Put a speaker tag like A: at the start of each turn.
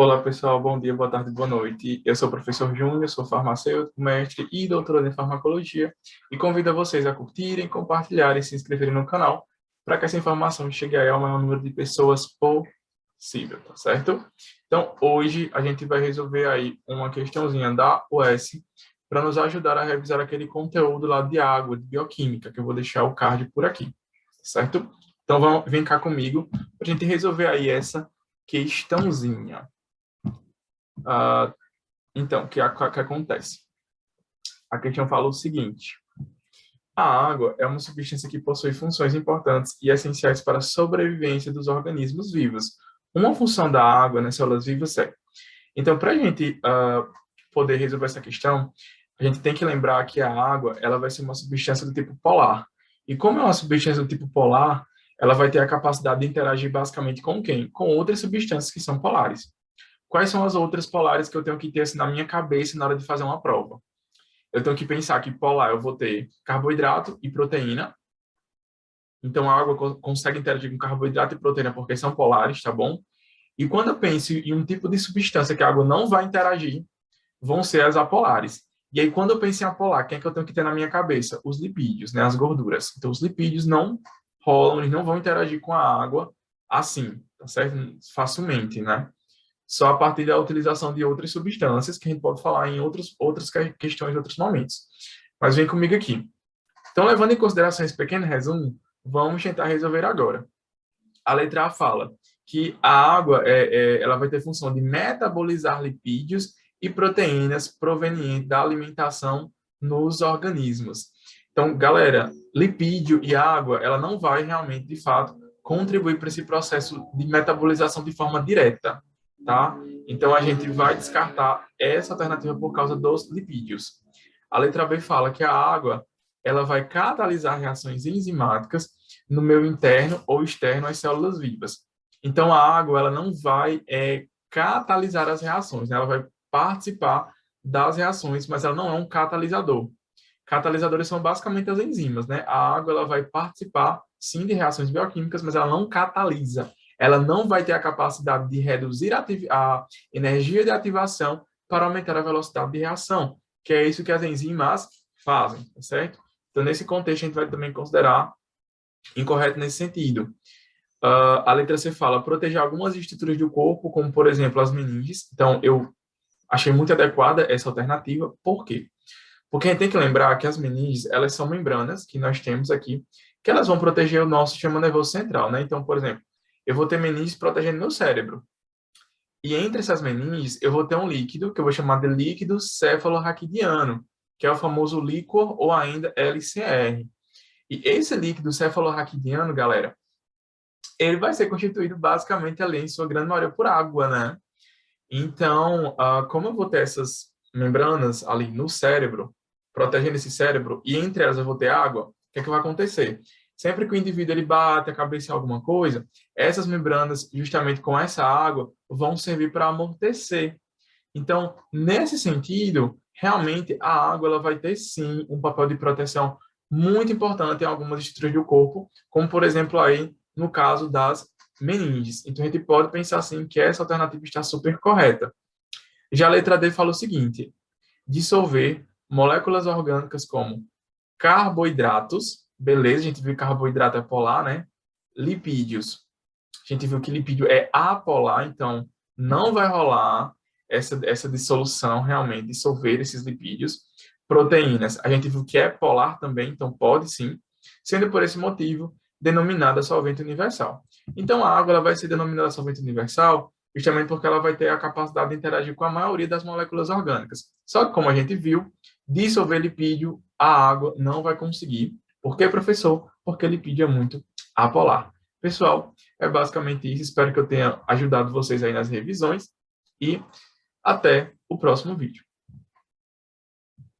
A: Olá, pessoal. Bom dia, boa tarde, boa noite. Eu sou o professor Júnior, sou farmacêutico, mestre e doutorando em farmacologia e convido vocês a curtirem, compartilharem e se inscreverem no canal para que essa informação chegue ao maior número de pessoas possível, tá certo? Então, hoje a gente vai resolver aí uma questãozinha da UES para nos ajudar a revisar aquele conteúdo lá de água, de bioquímica, que eu vou deixar o card por aqui, certo? Então, vem cá comigo para a gente resolver aí essa questãozinha. Então, o que acontece? A questão fala o seguinte: a água é uma substância que possui funções importantes e essenciais para a sobrevivência dos organismos vivos. Uma função da água nas células vivas é. Então, para a gente poder resolver essa questão, a gente tem que lembrar que a água ela vai ser uma substância do tipo polar. E como é uma substância do tipo polar, ela vai ter a capacidade de interagir basicamente com quem? Com outras substâncias que são polares. Quais são as outras polares que eu tenho que ter assim, na minha cabeça na hora de fazer uma prova? Eu tenho que pensar que polar eu vou ter carboidrato e proteína. Então, a água consegue interagir com carboidrato e proteína porque são polares, tá bom? E quando eu penso em um tipo de substância que a água não vai interagir, vão ser as apolares. E aí, quando eu penso em apolar, quem é que eu tenho que ter na minha cabeça? Os lipídios, né? As gorduras. Então, os lipídios não rolam, eles não vão interagir com a água assim, tá certo? Facilmente, né? Só a partir da utilização de outras substâncias, que a gente pode falar em outras questões, em outros momentos. Mas vem comigo aqui. Então, levando em consideração esse pequeno resumo, vamos tentar resolver agora. A letra A fala que a água ela vai ter função de metabolizar lipídios e proteínas provenientes da alimentação nos organismos. Então, galera, lipídio e água, ela não vai realmente, de fato, contribuir para esse processo de metabolização de forma direta, tá? Então, a gente vai descartar essa alternativa por causa dos lipídios. A letra B fala que a água, ela vai catalisar reações enzimáticas no meio interno ou externo às células vivas. Então, a água, ela não vai catalisar as reações, né? Ela vai participar das reações, mas ela não é um catalisador. Catalisadores são basicamente as enzimas, né? A água, ela vai participar, sim, de reações bioquímicas, mas ela não catalisa. Ela não vai ter a capacidade de reduzir a energia de ativação para aumentar a velocidade de reação, que é isso que as enzimas fazem, tá certo? Então, nesse contexto, a gente vai também considerar incorreto nesse sentido. A letra C fala proteger algumas estruturas do corpo, como, por exemplo, as meninges. Então, eu achei muito adequada essa alternativa. Por quê? Porque a gente tem que lembrar que as meninges, elas são membranas que nós temos aqui, que elas vão proteger o nosso sistema nervoso central, né? Então, por exemplo, eu vou ter meninges protegendo meu cérebro. E entre essas meninges, eu vou ter um líquido, que eu vou chamar de líquido cefalorraquidiano, que é o famoso líquor ou ainda LCR. E esse líquido cefalorraquidiano, galera, ele vai ser constituído basicamente ali, em sua grande maioria, por água, né? Então, como eu vou ter essas membranas ali no cérebro, protegendo esse cérebro, e entre elas eu vou ter água, o que é que vai acontecer? Sempre que o indivíduo ele bate a cabeça em alguma coisa, essas membranas, justamente com essa água, vão servir para amortecer. Então, nesse sentido, realmente a água ela vai ter sim um papel de proteção muito importante em algumas estruturas do corpo, como por exemplo aí no caso das meninges. Então, a gente pode pensar assim que essa alternativa está super correta. Já a letra D fala o seguinte: dissolver moléculas orgânicas como carboidratos, beleza, a gente viu que carboidrato é polar, né? Lipídios. A gente viu que lipídio é apolar, então não vai rolar essa dissolução realmente, dissolver esses lipídios. Proteínas, a gente viu que é polar também, então pode sim, sendo por esse motivo denominada solvente universal. Então a água ela vai ser denominada solvente universal justamente porque ela vai ter a capacidade de interagir com a maioria das moléculas orgânicas. Só que, como a gente viu, dissolver lipídio, a água não vai conseguir. Por quê, professor? Porque lipídio é muito apolar. Pessoal, é basicamente isso. Espero que eu tenha ajudado vocês aí nas revisões e até o próximo vídeo.